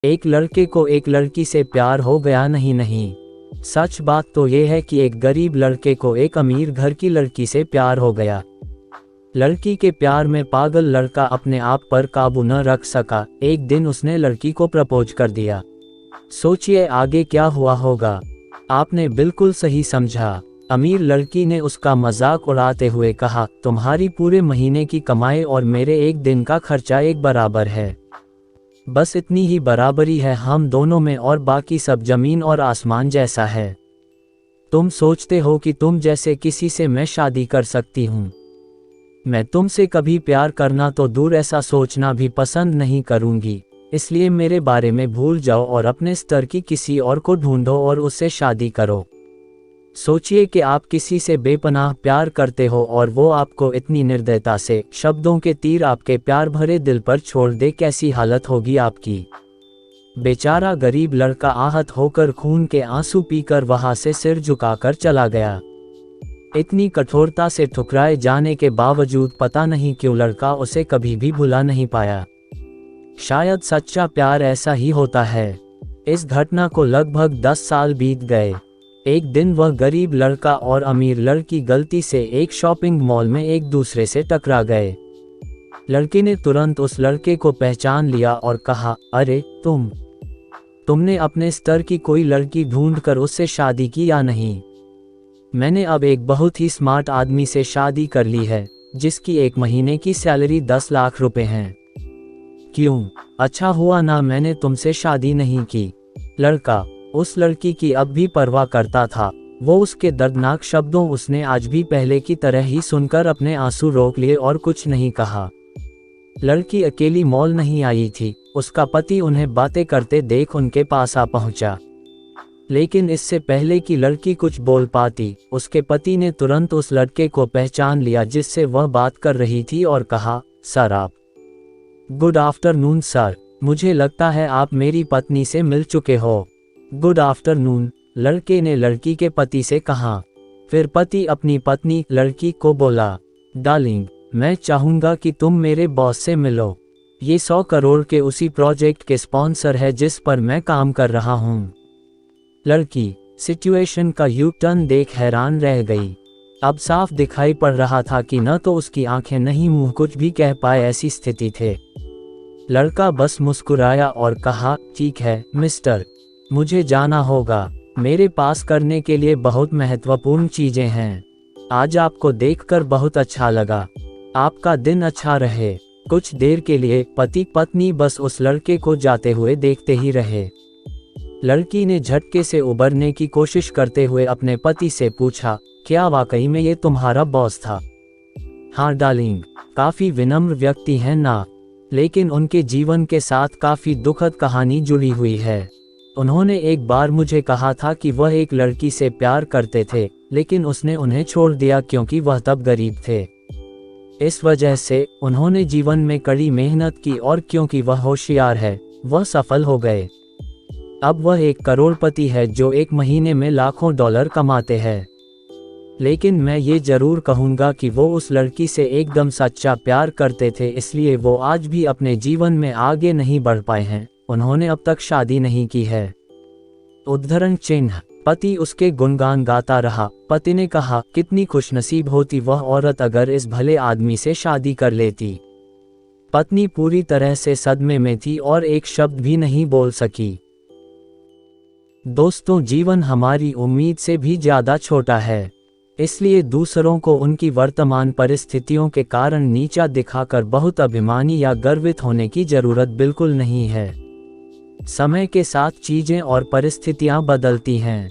एक लड़के को एक लड़की से प्यार हो गया। नहीं, सच बात तो ये है कि एक गरीब लड़के को एक अमीर घर की लड़की से प्यार हो गया। लड़की के प्यार में पागल लड़का अपने आप पर काबू न रख सका। एक दिन उसने लड़की को प्रपोज कर दिया। सोचिए आगे क्या हुआ होगा। आपने बिल्कुल सही समझा। अमीर लड़की ने उसका मजाक उड़ाते हुए कहा, तुम्हारी पूरे महीने की कमाई और मेरे एक दिन का खर्चा एक बराबर है। बस इतनी ही बराबरी है हम दोनों में और बाकी सब जमीन और आसमान जैसा है। तुम सोचते हो कि तुम जैसे किसी से मैं शादी कर सकती हूँ। मैं तुमसे कभी प्यार करना तो दूर, ऐसा सोचना भी पसंद नहीं करूँगी। इसलिए मेरे बारे में भूल जाओ और अपने स्तर की किसी और को ढूंढो और उससे शादी करो। सोचिए कि आप किसी से बेपनाह प्यार करते हो और वो आपको इतनी निर्दयता से शब्दों के तीर आपके प्यार भरे दिल पर छोड़ दे, कैसी हालत होगी आपकी। बेचारा गरीब लड़का आहत होकर खून के आंसू पीकर वहां से सिर झुकाकर चला गया। इतनी कठोरता से ठुकराए जाने के बावजूद पता नहीं क्यों लड़का उसे कभी भी भुला नहीं पाया। शायद सच्चा प्यार ऐसा ही होता है। इस घटना को लगभग 10 साल बीत गए। एक दिन वह गरीब लड़का और अमीर लड़की गलती से एक शॉपिंग मॉल में एक दूसरे से टकरा गए। लड़के ने तुरंत उस लड़के को पहचान लिया और कहा, अरे तुमने अपने स्तर की कोई लड़की ढूंढकर उससे शादी की या नहीं? मैंने अब एक बहुत ही स्मार्ट आदमी से शादी कर ली है जिसकी एक महीने की सैलरी 10 लाख रुपए हैं। क्यों? अच्छा हुआ ना मैंने तुमसे शादी नहीं की। लड़का उस लड़की की अब भी परवाह करता था। वो उसके दर्दनाक शब्दों उसने आज भी पहले की तरह ही सुनकर अपने आंसू रोक लिए और कुछ नहीं कहा। लड़की अकेली मॉल नहीं आई थी। उसका पति उन्हें बातें करते देख उनके पास आ पहुंचा। लेकिन इससे पहले कि लड़की कुछ बोल पाती, उसके पति ने तुरंत उस लड़के को पहचान लिया जिससे वह बात कर रही थी और कहा, सर आप। गुड आफ्टरनून सर, मुझे लगता है आप मेरी पत्नी से मिल चुके हो। गुड आफ्टरनून, लड़के ने लड़की के पति से कहा। फिर पति अपनी पत्नी लड़की को बोला, डार्लिंग मैं चाहूँगा कि तुम मेरे बॉस से मिलो। ये 100 करोड़ के उसी प्रोजेक्ट के स्पॉन्सर है जिस पर मैं काम कर रहा हूँ। लड़की सिचुएशन का यू टर्न देख हैरान रह गई। अब साफ दिखाई पड़ रहा था कि न तो उसकी आंखें नहीं मुंह कुछ भी कह पाए, ऐसी स्थिति थे। लड़का बस मुस्कुराया और कहा, ठीक है मिस्टर, मुझे जाना होगा। मेरे पास करने के लिए बहुत महत्वपूर्ण चीजें हैं। आज आपको देखकर बहुत अच्छा लगा। आपका दिन अच्छा रहे। कुछ देर के लिए पति पत्नी बस उस लड़के को जाते हुए देखते ही रहे। लड़की ने झटके से उबरने की कोशिश करते हुए अपने पति से पूछा, क्या वाकई में ये तुम्हारा बॉस था? हाँ डार्लिंग, काफी विनम्र व्यक्ति हैं ना, लेकिन उनके जीवन के साथ काफी दुखद कहानी जुड़ी हुई है। उन्होंने एक बार मुझे कहा था कि वह एक लड़की से प्यार करते थे, लेकिन उसने उन्हें छोड़ दिया क्योंकि वह तब गरीब थे। इस वजह से उन्होंने जीवन में कड़ी मेहनत की और क्योंकि वह होशियार है, वह सफल हो गए। अब वह एक करोड़पति है जो एक महीने में लाखों डॉलर कमाते हैं। लेकिन मैं ये जरूर कहूँगा कि वो उस लड़की से एकदम सच्चा प्यार करते थे, इसलिए वो आज भी अपने जीवन में आगे नहीं बढ़ पाए हैं। उन्होंने अब तक शादी नहीं की है। उद्धरण चिन्ह। पति उसके गुणगान गाता रहा। पति ने कहा, कितनी खुशनसीब होती वह औरत अगर इस भले आदमी से शादी कर लेती। पत्नी पूरी तरह से सदमे में थी और एक शब्द भी नहीं बोल सकी। दोस्तों, जीवन हमारी उम्मीद से भी ज्यादा छोटा है, इसलिए दूसरों को उनकी वर्तमान परिस्थितियों के कारण नीचा दिखाकर बहुत अभिमानी या गर्वित होने की जरूरत बिल्कुल नहीं है। समय के साथ चीजें और परिस्थितियां बदलती हैं।